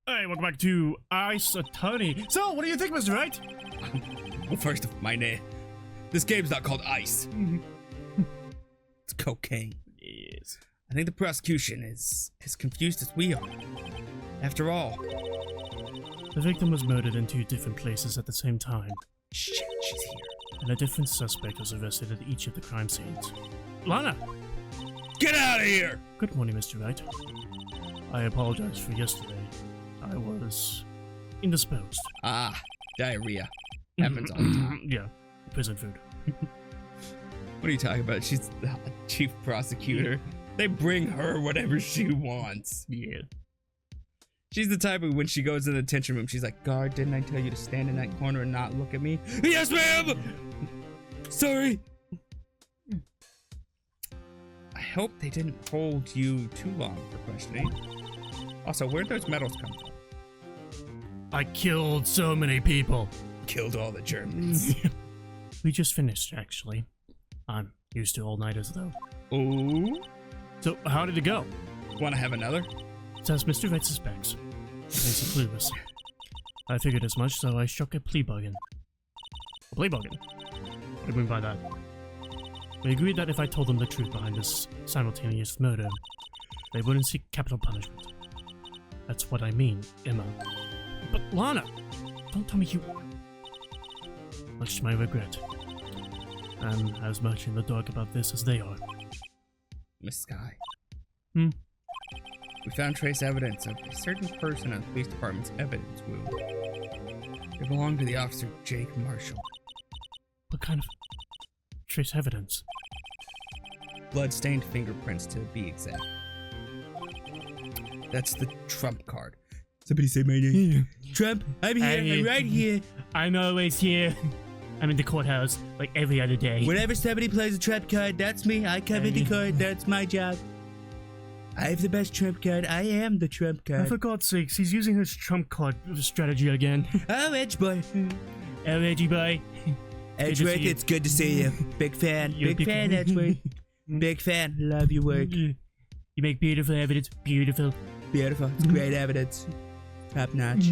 Hey, welcome back to Ice Attorney. So, what do you think, Mr. Wright? Well, first of my name. This game's not called Ice. It's cocaine. Yes. I think the prosecution is as confused as we are. After all, The victim was murdered in 2 different places at the same time, shit, she's here. and a different suspect was arrested at each of the crime scenes. Lana! Get out of here! Good morning, Mr. Wright. I apologize for yesterday. I was indisposed. Ah, diarrhea. Happens all the time. Yeah, prison food. What are you talking about? She's the chief prosecutor. They bring her whatever she wants. Yeah. She's the type of when she goes to the detention room, she's like, guard, didn't I tell you to stand in that corner and not look at me? Yes, ma'am! Sorry. I hope they didn't hold you too long for questioning. Also, where'd those medals come from? I killed so many people. Killed all the Germans. We just finished, actually. I'm used to all-nighters, though. Ooh. So, how did it go? Want to have another? As Mr. Wright suspects, he's clueless. I figured as much, so I struck a plea bargain. A plea bargain? What do you mean by that? We agreed that if I told them the truth behind this simultaneous murder, they wouldn't seek capital punishment. That's what I mean, Emma. But Lana! Don't tell me you... Much to my regret. I'm as much in the dark about this as they are. Miss Sky. Hmm? We found trace evidence of a certain person in the police department's evidence room. It belonged to the officer Jake Marshall. What kind of trace evidence? Blood-stained fingerprints, to be exact. That's the Trump card. Somebody say my name. Trump, I'm here. I'm right here. I'm always here. I'm in the courthouse like every other day. Whenever somebody plays a Trump card, that's me. I cover the card. That's my job. I have the best Trump card. I am the Trump Oh, card. for God's sakes, he's using his trump card strategy again. Oh, Edge boy. Oh, Reggie boy. Edgeworth, it's good to see you. Big fan. You're a Big fan, Edgeworth. Big fan. Love your work. You make beautiful evidence. Beautiful. Beautiful. It's great evidence. Top notch.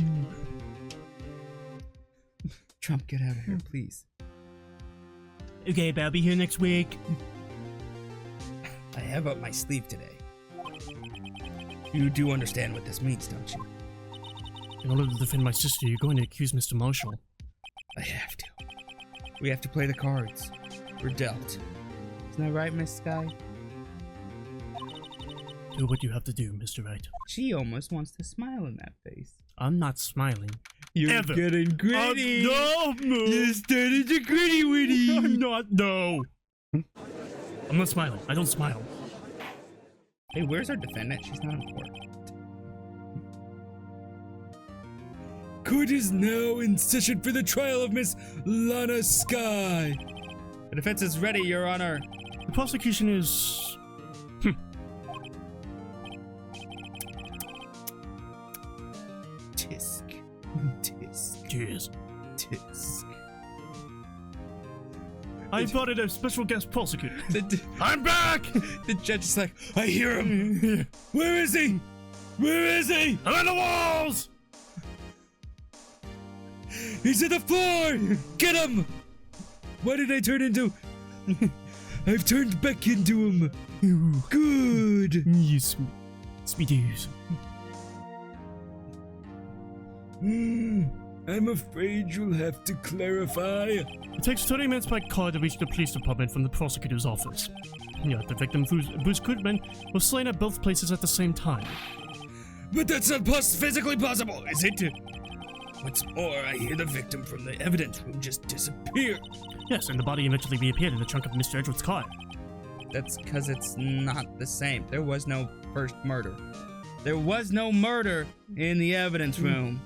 Trump, get out of here, please. Okay, but I'll be here next week. I have up my sleeve today. You do understand what this means, don't you? In order to defend my sister, you're going to accuse Mr. Marshall. I have to. We have to play the cards. We're dealt. Isn't that right, Miss Sky? Do what you have to do, Mr. Wright. She almost wants to smile in that face. I'm not smiling. You're Ever. getting gritty. No! You started to gritty witty. I'm not. No. I'm not smiling. I don't smile. Hey, where's our defendant? She's not in court. Court is now in session for the trial of Miss Lana Sky. The defense is ready, Your Honor. The prosecution is... Tisk. Tisk. Cheers. Tisk. I brought in a special guest prosecutor. I'm back! The judge is like, I hear him. Where is he? Where is he? I'm on the walls! He's at the floor! Get him! What did I turn into? I've turned back into him. Good. You speedies. I'm afraid you'll have to clarify. It takes 30 minutes by car to reach the police department from the prosecutor's office. Yeah, the victim, Bruce Goodman, was slain at both places at the same time. But that's not physically possible, is it? What's more, I hear the victim from the evidence room just disappeared. Yes, and the body eventually reappeared in the trunk of Mr. Edgeworth's car. That's because it's not the same. There was no first murder. There was no murder in the evidence room.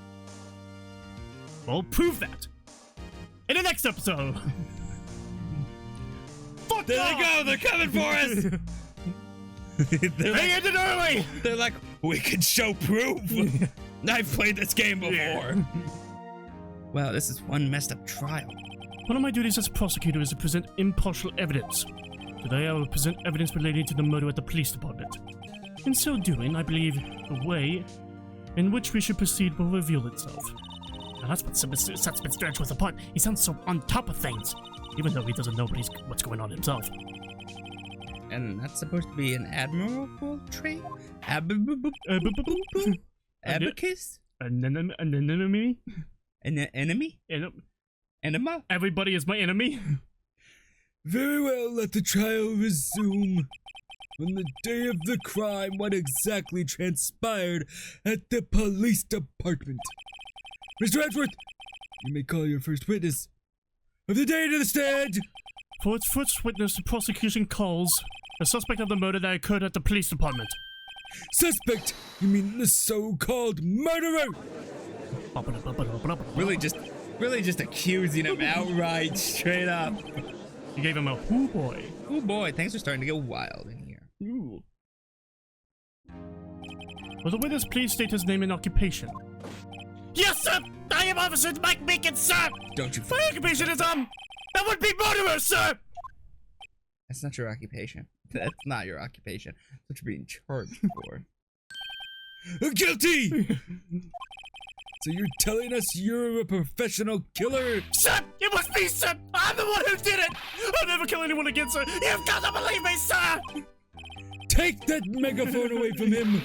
We'll prove that in the next episode. Fuck There off! they go, they're coming for us! They ended early! They're like, we can show proof! I've played this game before! Wow, this is one messed up trial. One of my duties as prosecutor is to present impartial evidence. Today I will present evidence relating to the murder at the police department. In so doing, I believe the way in which we should proceed will reveal itself. Now that's what sets Mr. Edgeworth apart. He sounds so on top of things, even though he doesn't know what's going on himself. And that's supposed to be an admirable trait? Abacus? An enemy? An enemy? Enema? Everybody is my enemy. Very well, let the trial resume. On the day of the crime, what exactly transpired at the police department? Mr. Edgeworth, you may call your first witness of the day to the stand. For its first witness, the prosecution calls the suspect of the murder that occurred at the police department. Suspect? You mean the so-called murderer? Really just accusing him outright, straight up. You gave him a hoo boy. Oh boy, things are starting to get wild in here. Ooh. Will the witness please state his name and occupation? Yes, sir! I am Officer Mike Meekins, sir! Don't you... My occupation is, that would be murderer, sir! That's not your occupation. That's not your occupation. That's what you're being charged for. Guilty! So you're telling us you're a professional killer? Sir! It was me, sir! I'm the one who did it! I'll never kill anyone again, sir! You've got to believe me, sir! Take that megaphone away from him!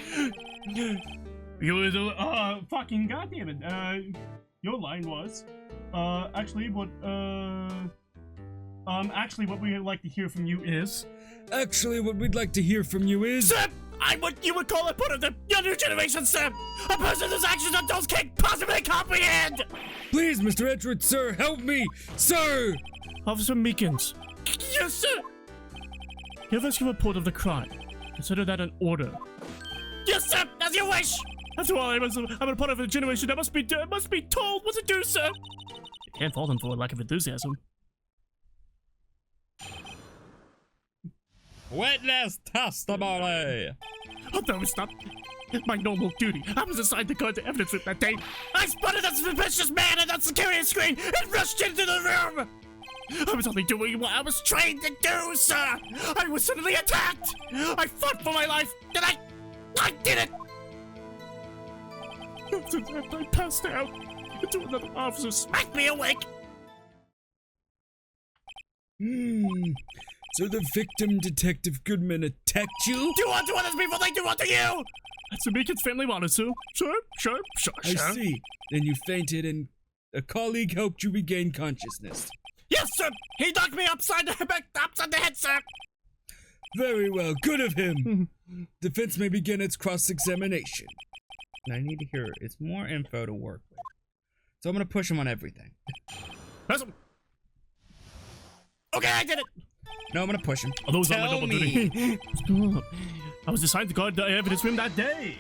You little, fucking goddammit, your line was, actually what we'd like to hear from you is... Actually, what we'd like to hear from you is... Sir! I'm what you would call a part of the younger generation, sir! A person whose actions adults can't possibly comprehend! Please, Mr. Edgeworth, sir, help me! Sir! Officer Meekins. Yes, sir! Give us your report of the crime. Consider that an order. Yes, sir! As you wish! After all, I'm a part of a generation that must be told what to do, sir! I can't fault him for a lack of enthusiasm. Witness testimony! Oh, that was not my normal duty. I was assigned to guard the evidence room that day. I spotted a suspicious man at the security screen and rushed into the room! I was only doing what I was trained to do, sir! I was suddenly attacked! I fought for my life, and I did it! After I passed out, until another officer smacked me awake! So the victim, Detective Goodman, attacked you? Do unto others before they do unto you! That's the Meekins family wanted, sir. Sure. I see. Then you fainted and a colleague helped you regain consciousness. Yes, sir! He knocked me upside the head, sir! Very well, good of him. Defense may begin its cross-examination. I need to hear it's more info to work with. So I'm gonna push him on everything. Press him! Okay, I did it! No, I'm gonna push him. Oh, those are my Tell double me. duty. I was assigned to guard the evidence room that day.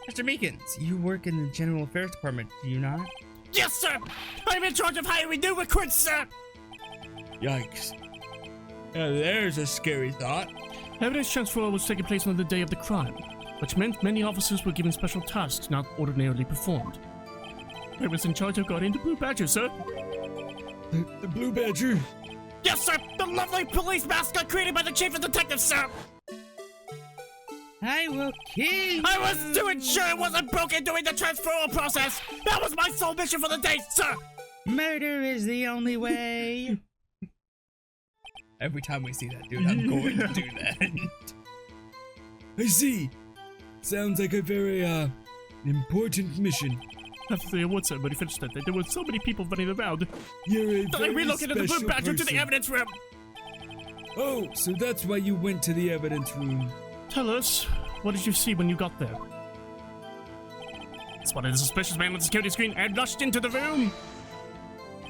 Mr. Meekins, you work in the General Affairs Department, do you not? Yes, sir! I'm in charge of hiring new recruits, sir! Yikes. Now there's a scary thought. Evidence transfer was taking place on the day of the crime, which meant many officers were given special tasks not ordinarily performed. I was in charge of guarding the Blue Badger, sir. The Blue Badger? Yes, sir! The lovely police mascot created by the chief of detectives, sir! I will kill you. I was to ensure it wasn't broken during the transferal process! That was my sole mission for the day, sir! Murder is the only way. Every time we see that dude, I'm going to do that. I see. Sounds like a very, important mission. After the award ceremony finished that day, there were so many people running around. You're a I very relocated the special Blue Badger to the person. evidence room! Oh, so that's why you went to the evidence room. Tell us, what did you see when you got there? Spotted a suspicious man on the security screen and rushed into the room!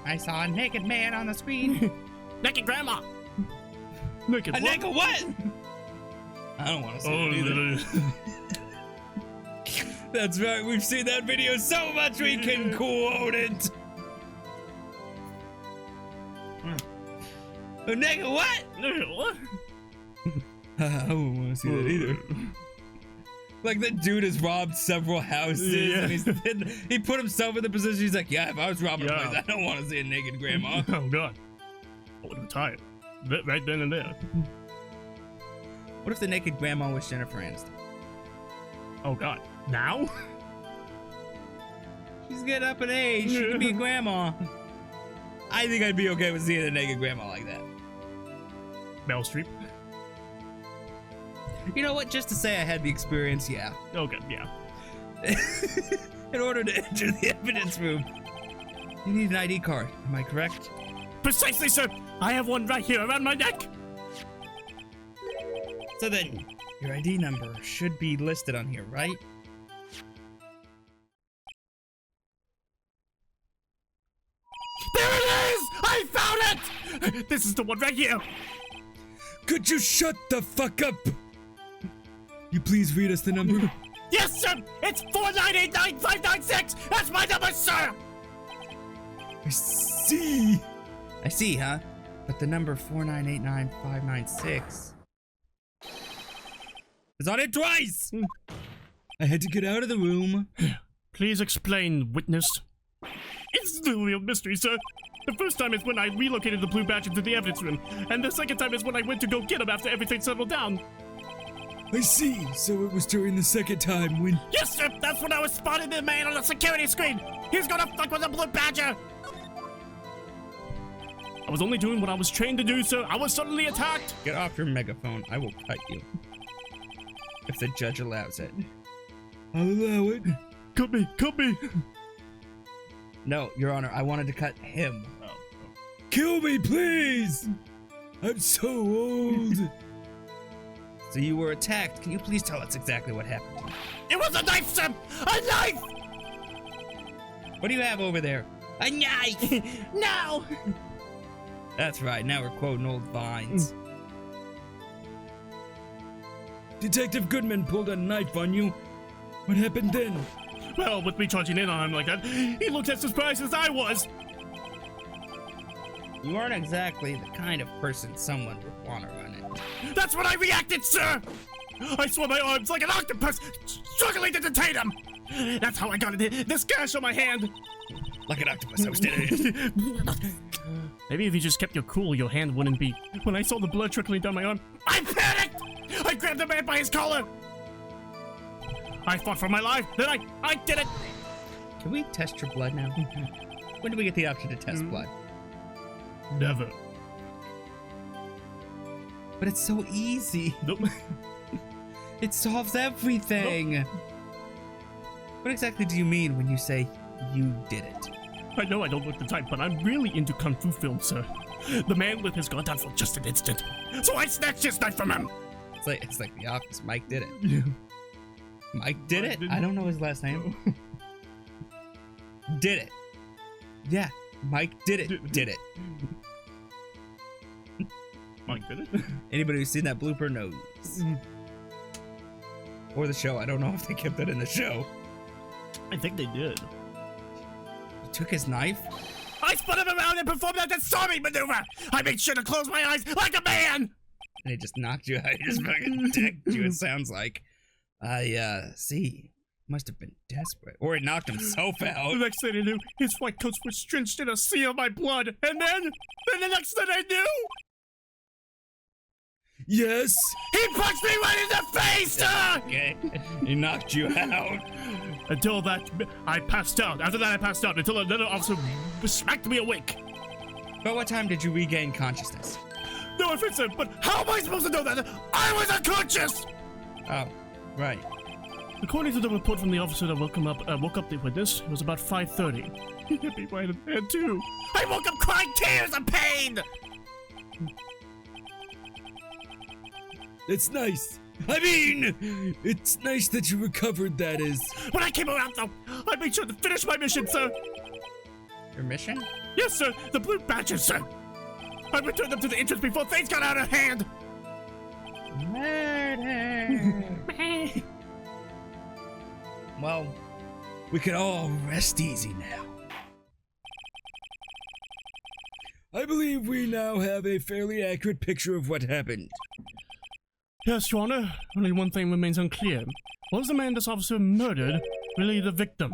I saw a naked man on the screen. Naked grandma! Naked A what? naked what? I don't want to see it either. That's right, we've seen that video so much we can quote it. A naked what? What? I don't want to see that either. Like, the dude has robbed several houses, Yeah. and he put himself in the position, he's like, yeah, if I was robbing a Yeah. place, I don't want to see a naked grandma. Oh god. I would have retired. Right then and there. What if the naked grandma was Jennifer Aniston? Oh god. Now? She's getting up in age. She could be a grandma. I think I'd be okay with seeing a naked grandma like that. Meryl Streep? You know what? Just to say I had the experience, yeah. Okay, yeah. In order to enter the evidence room, you need an ID card. Am I correct? Precisely, sir! I have one right here around my neck! So then, your ID number should be listed on here, right? There it is! I found it! This is the one right here! Could you shut the fuck up? You please read us the number? Yes, sir! It's 4989596! That's my number, sir! I see. I see, huh? But the number 4989596 is on it twice! I had to get out of the room. Please explain, witness. It's the real mystery, sir. The first time is when I relocated the blue badge into the evidence room, and the second time is when I went to go get him after everything settled down. I see. So it was during the second time when... Yes, sir! That's when I was spotting the man on the security screen! He's gonna fuck with the blue badger! I was only doing what I was trained to do, sir. I was suddenly attacked! Get off your megaphone. I will cut you. If the judge allows it. I'll allow it. Cut me! Cut me! No, Your Honor, I wanted to cut him. Kill me, please! I'm so old. So you were attacked. Can you please tell us exactly what happened? It was a knife, sir! A knife! What do you have over there? A knife! No! That's right, now we're quoting old vines. Detective Goodman pulled a knife on you. What happened then? Well, with me charging in on him like that, he looked as surprised as I was. You aren't exactly the kind of person someone would want to run into. That's when I reacted, sir! I swung my arms like an octopus, struggling to detain him! That's how I got this gash on my hand! Like an octopus, I was dead. Maybe if you just kept your cool, your hand wouldn't be. When I saw the blood trickling down my arm, I panicked! I grabbed the man by his collar! I fought for my life, then I did it! Can we test your blood now? When do we get the option to test blood? Never. But it's so easy. Nope. It solves everything. Nope. What exactly do you mean when you say you did it? I know I don't look the type, but I'm really into kung fu films, sir. The man with his guard down for just an instant. So I snatched his knife from him! It's like The Office. Mike did it. Yeah. Mike did it? I don't know his last name. Did it. Yeah, Mike did it. Did it. Mike did it? Anybody who's seen that blooper knows. Or the show. I don't know if they kept that in the show. I think they did. You took his knife? I spun him around and performed that storming maneuver! I made sure to close my eyes like a man! And he just knocked you out. He just fucking decked you, it sounds like. I see. Must have been desperate. Or it knocked himself out. The next thing I knew, his white coats were drenched in a sea of my blood. And then the next thing I knew... Yes? He punched me right in the face, sir! Okay. He knocked you out. Until that, I passed out. After that, I passed out until another officer smacked me awake. But what time did you regain consciousness? No offense, sir, but how am I supposed to know that? I was unconscious! Oh, right. According to the report from the officer that woke up the witness, it was about 5:30. He hit me right in the head, too. I woke up crying tears of pain! That's nice. I mean, it's nice that you recovered, that is. When I came around, though, I made sure to finish my mission, sir. Your mission? Yes, sir. The blue badges, sir. I returned them to the entrance before things got out of hand. Murder. Well, we can all rest easy now. I believe we now have a fairly accurate picture of what happened. Yes, Your Honor. Only one thing remains unclear. Was the man this officer murdered really the victim?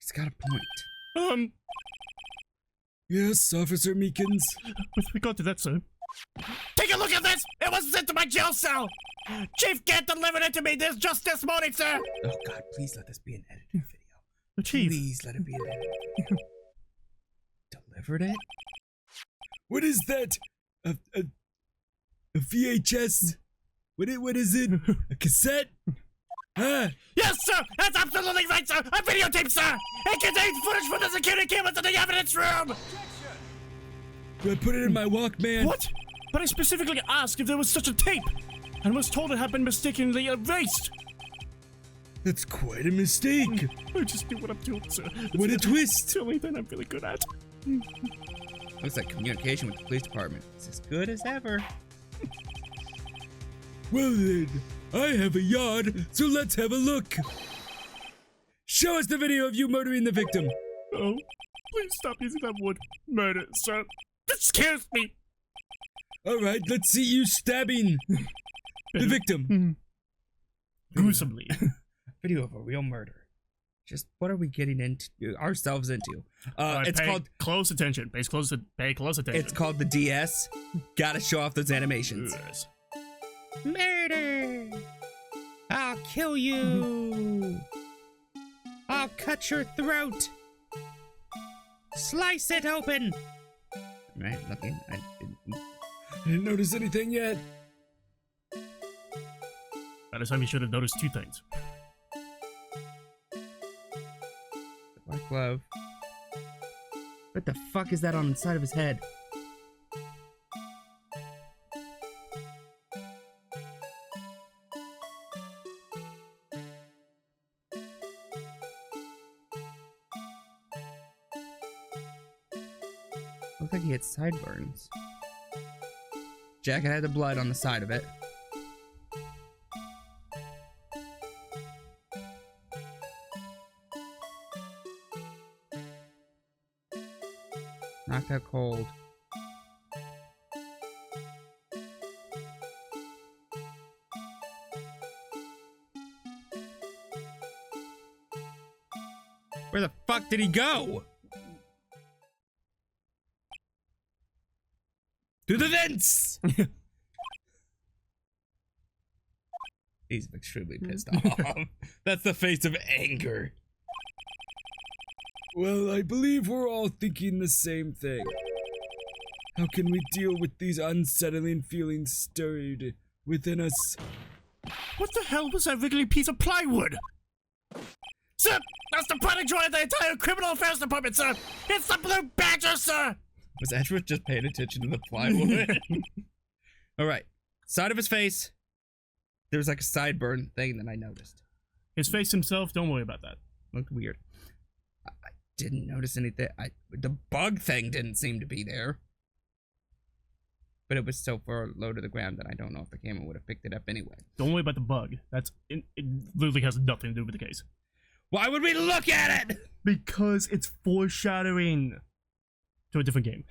He's got a point. Yes, Officer Meekins. With regard to that, sir. Take a look at this! It was sent to my jail cell! Chief Gant delivered it to me just this morning, sir! Oh God, please let this be an edited video. The Chief. Please let it be an edited video. Delivered it? What is that? A VHS? What is it? A cassette? Huh? Yes, sir! That's absolutely right, sir! A videotape, sir! It contains footage from the security cameras in the evidence room! Do I put it in my Walkman? What? But I specifically asked if there was such a tape, and was told it had been mistakenly erased. That's quite a mistake. I just do what I'm doing, sir. What a twist. It's the only thing I'm really good at. Looks like communication with the police department is as good as ever. Well then, I have a yard, so let's have a look. Show us the video of you murdering the victim. Oh, please stop using that word murder, sir. This scares me. All right, let's see you stabbing the victim. Gruesomely. Video of a real murder. Just what are we getting into ourselves into? It's pay called close attention. Pay close attention. It's called the DS. Gotta show off those animations. Yes. Murder! I'll kill you! I'll cut your throat! Slice it open! Right, looking. I didn't notice anything yet. By this time, you should have noticed two things. Black glove. What the fuck is that on the side of his head? Looks like he had sideburns. Jacket had the blood on the side of it. Knocked out cold. Where the fuck did he go? To the vents! He's extremely pissed off. That's the face of anger. Well, I believe we're all thinking the same thing. How can we deal with these unsettling feelings stirred within us? What the hell was that wriggly piece of plywood? Sir, that's the pride and joy of the entire criminal affairs department, sir! It's the Blue Badger, sir! Was Edgeworth just paying attention to the plywood? Alright. Side of his face. There was like a sideburn thing that I noticed. His face himself, don't worry about that. Looked weird. I didn't notice anything. The bug thing didn't seem to be there. But it was so far low to the ground that I don't know if the camera would have picked it up anyway. Don't worry about the bug. It literally has nothing to do with the case. Why would we look at it? Because it's foreshadowing to a different game.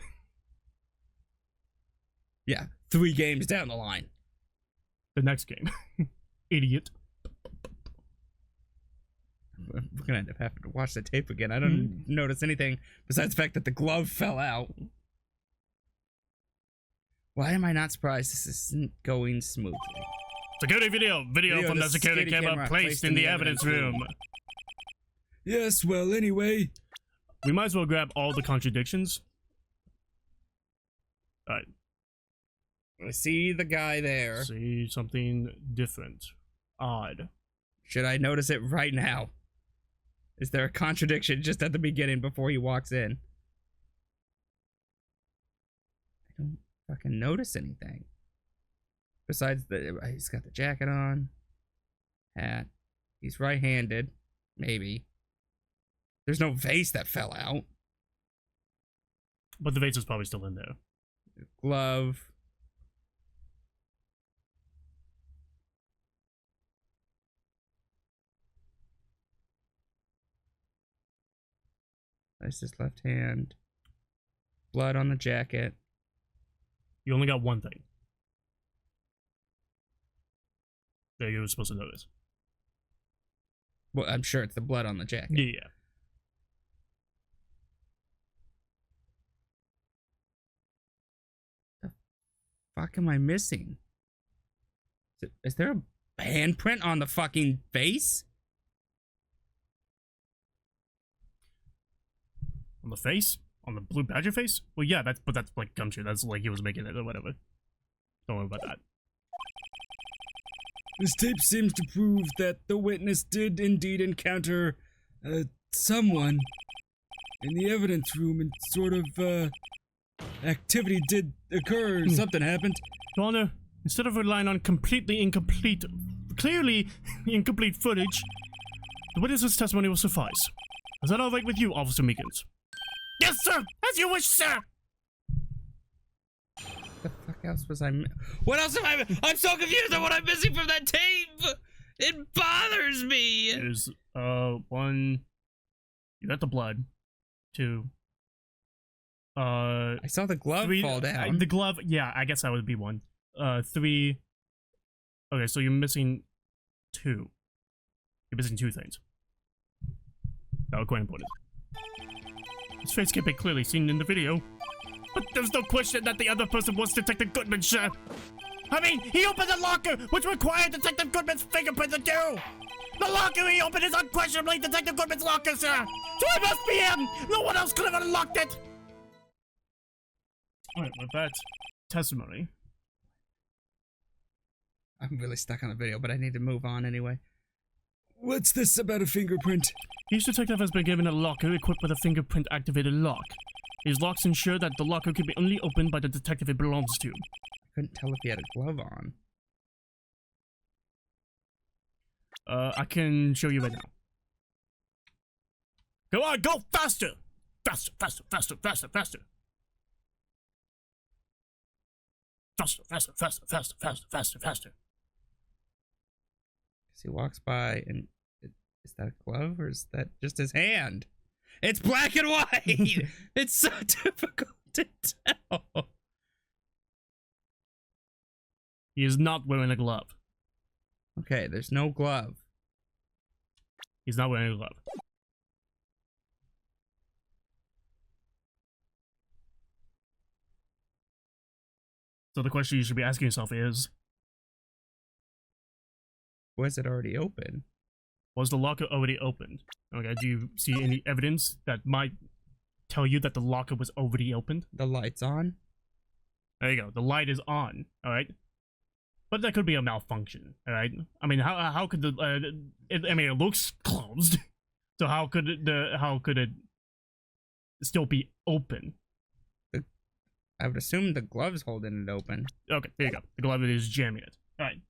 Yeah, 3 games down the line. The next game. Idiot. We're gonna end up having to watch the tape again. I don't notice anything besides the fact that the glove fell out. Why am I not surprised this isn't going smoothly? Security video from the security camera placed in the evidence room. Yes, well, anyway. We might as well grab all the contradictions. Alright. I see the guy there. See something different. Odd. Should I notice it right now? Is there a contradiction just at the beginning before he walks in? I don't fucking notice anything. Besides he's got the jacket on. Hat. He's right-handed. Maybe. There's no vase that fell out. But the vase is probably still in there. Glove. That's his left hand. Blood on the jacket. You only got one thing that you were supposed to notice. Well, I'm sure it's the blood on the jacket. Yeah. fuck am I missing? Is there a handprint on the fucking face? On the face? On the blue badger face? Well, yeah, that's like gumshoe. That's like he was making it or whatever. Don't worry about that. This tape seems to prove that the witness did indeed encounter someone in the evidence room, and sort of activity did occur. Something happened. Your Honor, instead of relying on clearly incomplete footage, the witness's testimony will suffice. Is that all right with you, Officer Meekins? Yes, sir! As you wish, sir! The fuck else was I What else am I? I'm so confused on what I'm missing from that tape! It bothers me! There's, one... You got the blood. 2. I saw the glove 3, fall down. The glove, yeah, I guess that would be 1. 3... Okay, so you're missing 2. You're missing 2 things. That were quite important. His face can be clearly seen in the video. But there's no question that the other person was Detective Goodman, sir. I mean, he opened the locker, which required Detective Goodman's fingerprint to do. The locker he opened is unquestionably Detective Goodman's locker, sir. So it must be him. No one else could have unlocked it. Alright, with that testimony. I'm really stuck on the video, but I need to move on anyway. What's this about a fingerprint? Each detective has been given a locker equipped with a fingerprint-activated lock. These locks ensure that the locker can be only opened by the detective it belongs to. I couldn't tell if he had a glove on. I can show you right now. Go on, go faster! Faster, faster, faster, faster, faster. Faster, faster, faster, faster, faster, faster, faster. He walks by and is that a glove or is that just his hand? It's black and white! It's so difficult to tell. He is not wearing a glove. Okay, there's no glove. He's not wearing a glove. So the question you should be asking yourself is... Was it already open? Was the locker already opened? Okay, do you see any evidence that might tell you that the locker was already opened? The light's on? There you go, the light is on, alright? But that could be a malfunction, alright? I mean, how could the, I mean, it looks closed, so how could it still be open? I would assume the glove's holding it open. Okay, there you go, the glove is jamming it, alright.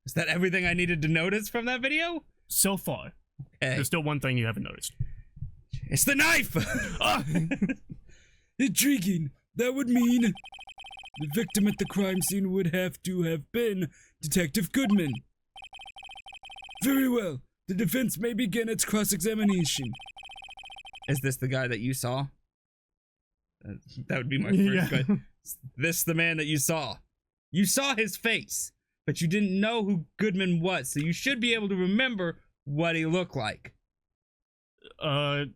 Is that everything I needed to notice from that video? So far. Okay. There's still one thing you haven't noticed. It's the knife! Intriguing. That would mean the victim at the crime scene would have to have been Detective Goodman. Very well. The defense may begin its cross-examination. Is this the guy that you saw? That would be my first question. Is this the man that you saw? You saw his face, but you didn't know who Goodman was, so you should be able to remember what he looked like. I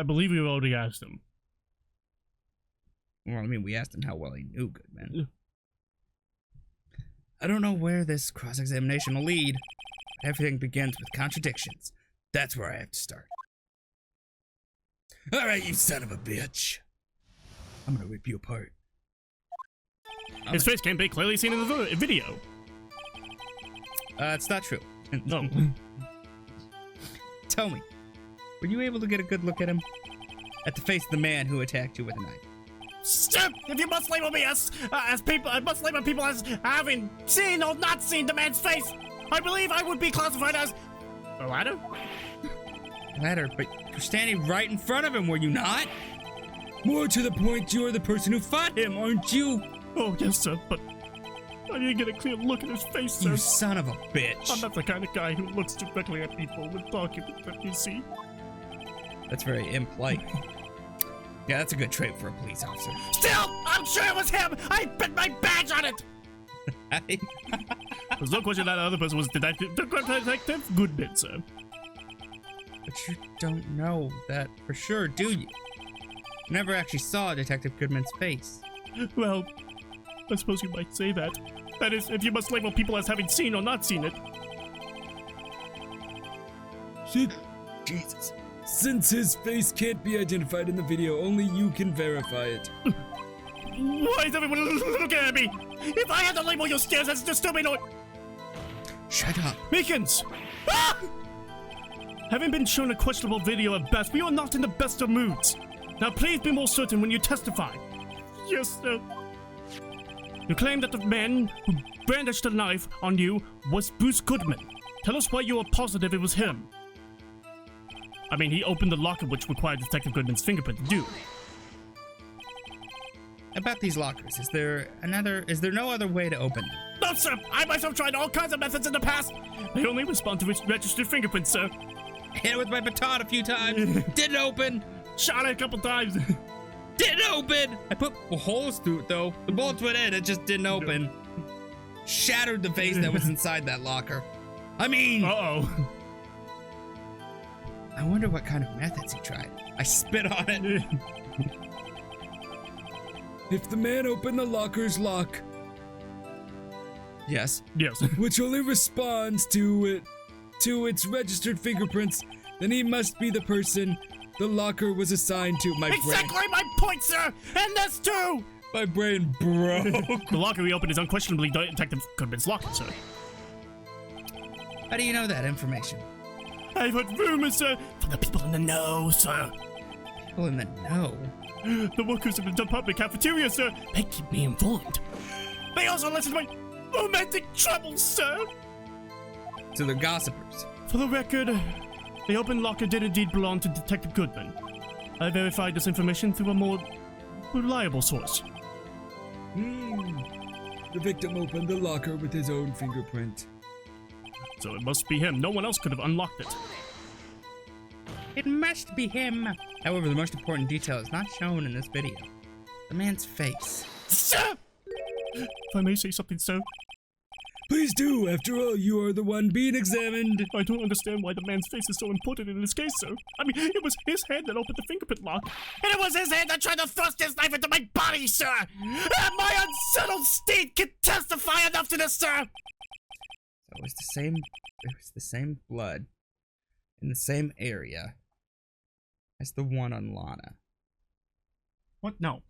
believe we already asked him. Well, I mean, we asked him how well he knew Goodman. I don't know where this cross-examination will lead. Everything begins with contradictions. That's where I have to start. Alright, you son of a bitch. I'm gonna rip you apart. His face can't be clearly seen in the video. It's not true. No. Tell me, were you able to get a good look at him? At the face of the man who attacked you with a knife? Stop! If you must label me as people, I must label people as having seen or not seen the man's face. I believe I would be classified as a ladder. Ladder, but you're standing right in front of him, were you not? More to the point, you're the person who fought him, aren't you? Oh yes, sir, but I didn't get a clear look at his face, sir. You son of a bitch. I'm not the kind of guy who looks directly at people when talking with them, you see. That's very impolite. Yeah, that's a good trait for a police officer. Still, I'm sure it was him! I bet my badge on it! There's no question that other person was Detective Goodman, sir. But you don't know that for sure, do you? You never actually saw Detective Goodman's face. Well, I suppose you might say that. That is, if you must label people as having seen or not seen it. Jesus. Since his face can't be identified in the video, only you can verify it. Why is everyone looking at me? If I had to label your stairs as disturbing or... Shut up. Meekins! Ah! Having been shown a questionable video at best, we are not in the best of moods. Now please be more certain when you testify. Yes, sir. You claim that the man who brandished the knife on you was Bruce Goodman. Tell us why you are positive it was him. I mean, he opened the locker which required Detective Goodman's fingerprint to do. About these lockers, is there no other way to open them? No, sir! I myself tried all kinds of methods in the past. They only respond to registered fingerprints, sir. Hit it with my baton a few times. Didn't open. Shot it a couple times. Didn't open. I put holes through it though. The bullets went in. It just didn't open. Shattered the vase that was inside that locker. I mean. Uh-oh. I wonder what kind of methods he tried. I spit on it. If the man opened the locker's lock, Yes. Yes. which only responds to its registered fingerprints, then he must be the person the locker was assigned to. Exactly my point, sir! And that's true! My brain broke. The locker we opened is unquestionably Detective Goodman's locker, sir. How do you know that information? I've heard rumors, sir, from the people in the know, sir. People in the know. The workers in the department cafeteria, sir. They keep me informed. They also listen to my romantic troubles, sir. So they're gossipers. For the record, the open locker did indeed belong to Detective Goodman. I verified this information through a more reliable source. The victim opened the locker with his own fingerprint. So it must be him. No one else could have unlocked it. It must be him. However, the most important detail is not shown in this video. The man's face. Sir! If I may say something, sir. Please do. After all, you are the one being examined. I don't understand why the man's face is so important in this case, sir. I mean, it was his hand that opened the fingerprint lock. And it was his hand that tried to thrust his knife into my body, sir! And my unsettled state can testify enough to this, sir! So it was the same blood in the same area as the one on Lana. What? No.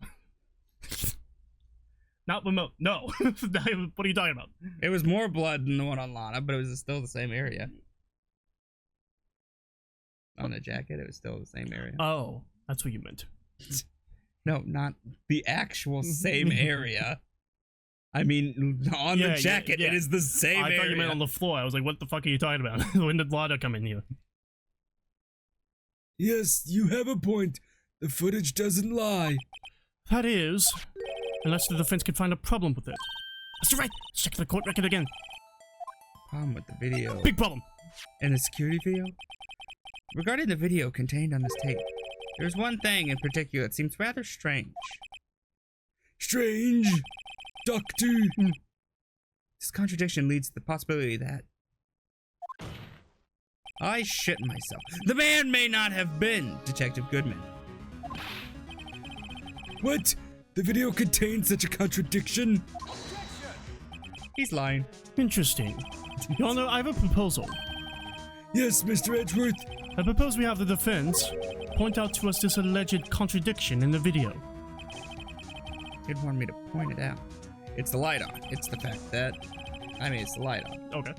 Not remote. No. What are you talking about? It was more blood than the one on Lana, but it was still the same area. On the jacket, it was still the same area. Oh, that's what you meant. No, not the actual same area. I mean, on the jacket, it is the same area. I thought you meant on the floor. I was like, what the fuck are you talking about? When did Lana come in here? Yes, you have a point. The footage doesn't lie. That is, unless the defense can find a problem with it. Mr. Wright, check the court record again. Problem with the video. Big problem. And the security video? Regarding the video contained on this tape, there's one thing in particular that seems rather strange. Strange? Doctor? This contradiction leads to the possibility that I shit myself. The man may not have been Detective Goodman. What? The video contains such a contradiction? He's lying. Interesting. Your Honor, I have a proposal. Yes, Mr. Edgeworth. I propose we have the defense point out to us this alleged contradiction in the video. He'd want me to point it out. It's the light on. It's the fact that, it's the light on. Okay.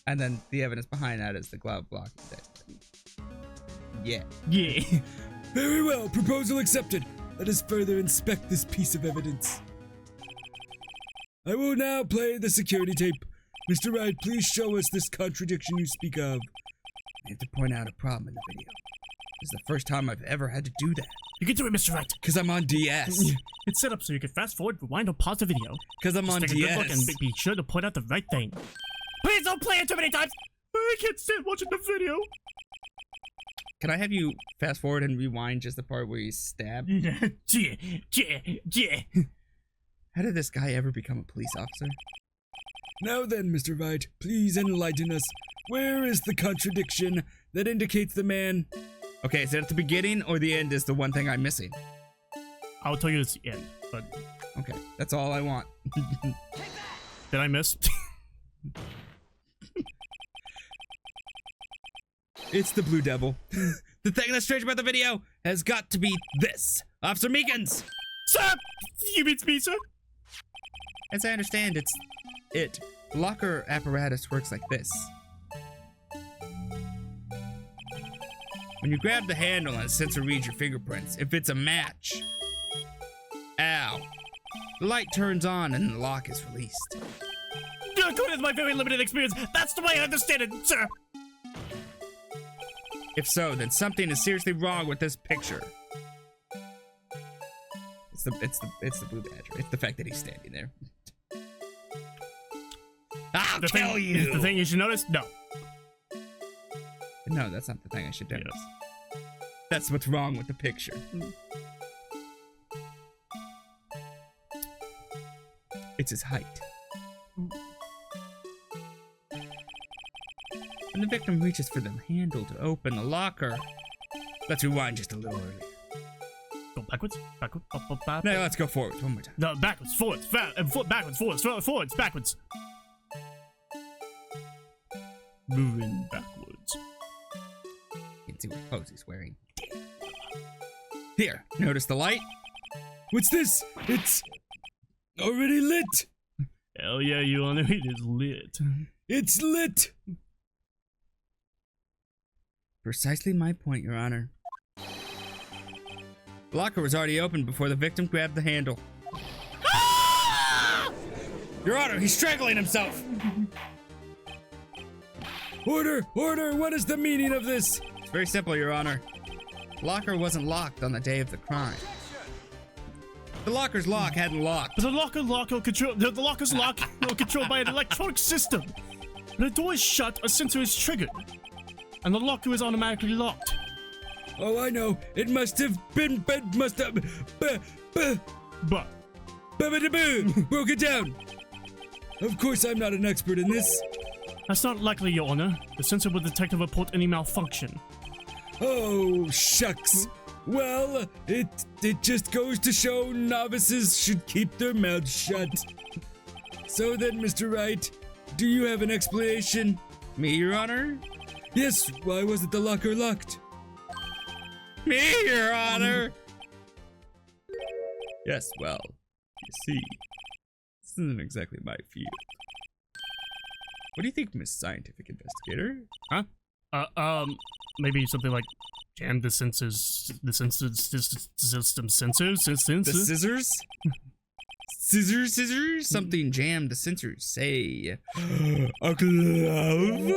And then the evidence behind that is the glove blocking thing. Yeah. Yeah. Very well, proposal accepted. Let us further inspect this piece of evidence. I will now play the security tape. Mr. Wright, please show us this contradiction you speak of. I have to point out a problem in the video. This is the first time I've ever had to do that. You can do it, Mr. Wright. Because I'm on DS. It's set up so you can fast forward, rewind, or pause the video. Because I'm on Just take a good DS. look and be sure to point out the right thing. Please don't play it too many times. I can't stand watching the video. Can I have you fast forward and rewind just the part where he's stabbed? Yeah. How did this guy ever become a police officer? Now then, Mr. Wright, please enlighten us. Where is the contradiction that indicates the man... Okay, is it at the beginning or the end is the one thing I'm missing? I'll tell you it's the end. but Okay, that's all I want. did I miss? It's the Blue Devil. The thing that's strange about the video has got to be this. Officer Meekins! Sir! You mean me, sir? As I understand, the locker apparatus works like this. When you grab the handle and the sensor reads your fingerprints, if it's a match, ow, the light turns on and the lock is released. According to my very limited experience, that's the way I understand it, sir. If so, then something is seriously wrong with this picture. It's the blue badger. It's the fact that he's standing there. I'll kill you. The thing you should notice? No. No, that's not the thing I should notice. That's what's wrong with the picture. It's his height. When the victim reaches for the handle to open the locker, let's rewind just a little earlier. Go backwards, backwards, up. No, let's go forwards one more time. No, backwards, forwards, backwards, forwards, backwards. Moving backwards. You can see what clothes he's wearing. Here, notice the light? What's this? It's already lit. Hell yeah, you honor, it is lit. It's lit. Precisely my point, Your Honor. The locker was already open before the victim grabbed the handle. Ah! Your Honor, he's strangling himself! Order! Order! What is the meaning of this? It's very simple, Your Honor. The locker wasn't locked on the day of the crime. The locker's lock hadn't locked. But the locker's lock controlled by an electronic system. When the door is shut, a sensor is triggered, and the locker is automatically locked. Oh, I know. It must have been. Broke it down. Of course, I'm not an expert in this. That's not likely, Your Honor. The sensor will detect and report any malfunction. Oh, shucks. Well, it just goes to show novices should keep their mouths shut. So then, Mr. Wright, do you have an explanation? Me, Your Honor? Yes, why wasn't the locker locked? Me, Your Honor! Yes, well, you see, this isn't exactly my field. What do you think, Miss Scientific Investigator? Huh? Maybe something like jam the system sensors. The scissors? Scissors? Something jammed the sensors. Say, a glove?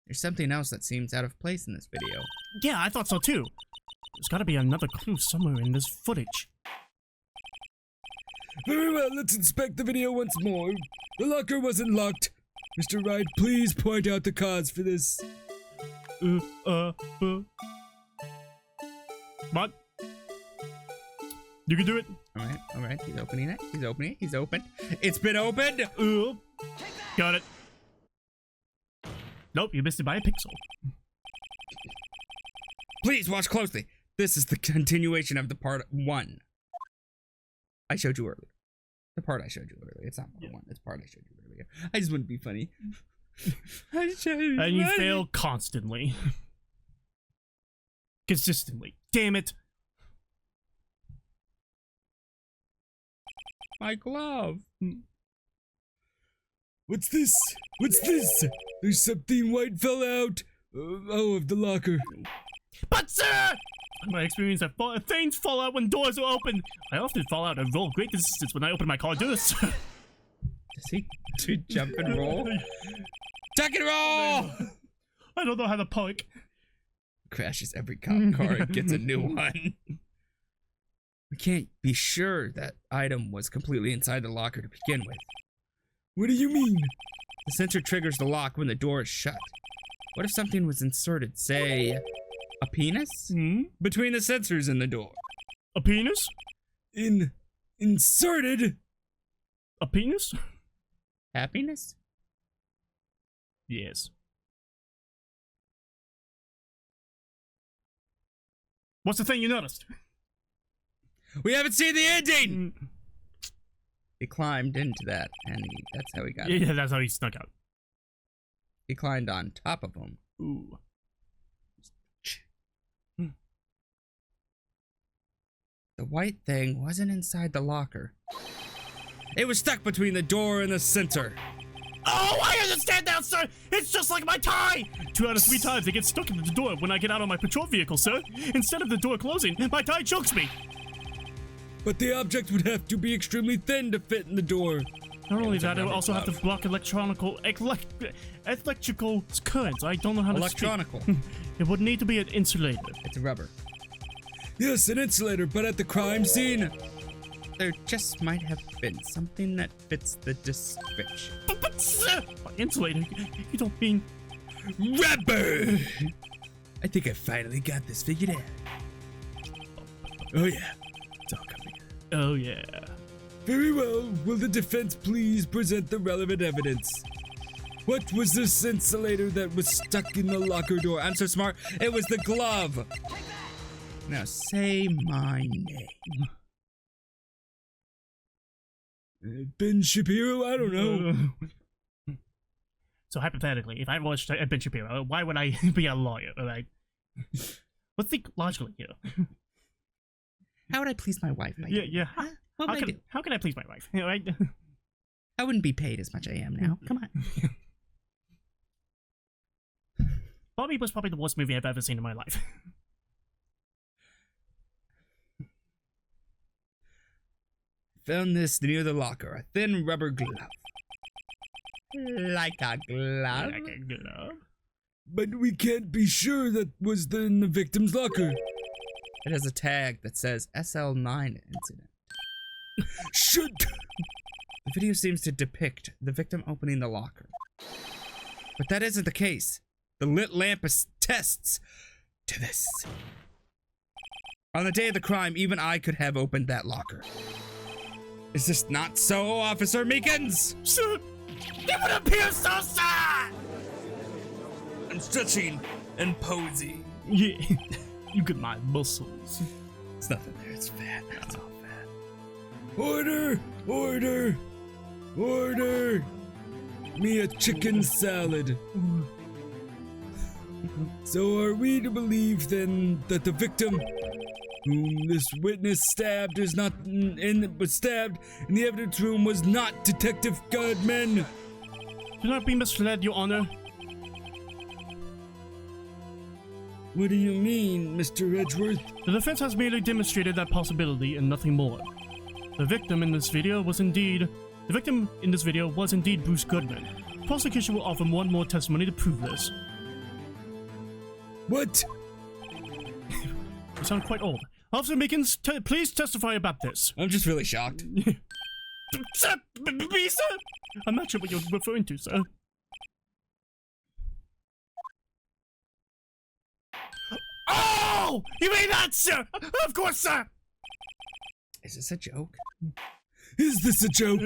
There's something else that seems out of place in this video. Yeah, I thought so too. There's gotta be another clue somewhere in this footage. Very well, let's inspect the video once more. The locker wasn't locked. Mr. Wright, please point out the cause for this. What? You can do it. Alright, he's opening it. He's open. It's been opened! Got it. Nope, you missed it by a pixel. Please watch closely. This is the continuation of the part 1 I showed you earlier. The part I showed you earlier. It's not part 1, it's part I showed you earlier. I just wouldn't be funny. And you fail constantly. Consistently. Damn it. My glove. What's this? What's this? There's something white fell out. Of the locker. But sir! In my experience, things fall out when doors are open. I often fall out and roll great distance when I open my car doors. Does he do jump and roll? Duck and roll! I don't know how to park. Crashes every cop car and gets a new one. We can't be sure that item was completely inside the locker to begin with. What do you mean? The sensor triggers the lock when the door is shut. What if something was inserted, say, a penis? Between the sensors in the door? A penis? Inserted? A penis? Happiness? Yes. What's the thing you noticed? We haven't seen the ending! He climbed into that, and that's how he got it. Yeah, that's how he snuck out. He climbed on top of him. Ooh. The white thing wasn't inside the locker. It was stuck between the door and the center. Oh, I understand now, sir! It's just like my tie! 2 out of 3 times it gets stuck into the door when I get out of my patrol vehicle, sir. Instead of the door closing, my tie chokes me. But the object would have to be extremely thin to fit in the door. Not only that, it would also have to block electrical currents. I don't know how to speak. Electronical. It would need to be an insulator. It's a rubber. Yes, an insulator, but at the crime scene. There just might have been something that fits the description. But sir, insulator? You don't mean... Rubber! I think I finally got this figured out. Oh yeah, it's all coming. Oh yeah. Very well, will the defense please present the relevant evidence? What was this insulator that was stuck in the locker door? I'm so smart. It was the glove. Now say my name. Ben Shapiro? I don't know. So hypothetically, if I was Ben Shapiro, why would I be a lawyer, alright? Let's think logically here. How would I please my wife? Yeah. What would I do? How can I please my wife? Alright? I wouldn't be paid as much as I am now. Come on. Bobby was probably the worst movie I've ever seen in my life. Found this near the locker. A thin rubber glove. Like a glove? Like a glove? But we can't be sure that was in the victim's locker. It has a tag that says SL9 incident. Should... The video seems to depict the victim opening the locker. But that isn't the case. The lit lamp attests to this. On the day of the crime, even I could have opened that locker. Is this not so, Officer Meekins? Sir, it would appear so, sir! I'm stretching and posing. Yeah, you get my muscles. It's nothing there, it's fat. It's all fat. Order! Order! Order! Me a chicken salad. So are we to believe then that the victim whom this witness stabbed was stabbed in the evidence room was not Detective Godman? Do not be misled, Your Honor. What do you mean, Mr. Edgeworth? The defense has merely demonstrated that possibility and nothing more. The victim in this video was indeed Bruce Goodman. The prosecution will offer one more testimony to prove this. What? You sound quite old. Officer Meekins, please testify about this. I'm just really shocked. Sir, me, sir? I'm not sure what you're referring to, sir. Oh! You mean that, sir? Of course, sir! Is this a joke? Is this a joke?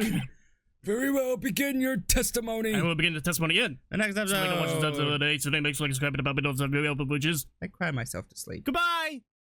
Very well, begin your testimony. I will begin the testimony in. The next episode. So make sure to subscribe to the page, so make sure to subscribe to the button of the video, which is... I cry myself to sleep. Goodbye!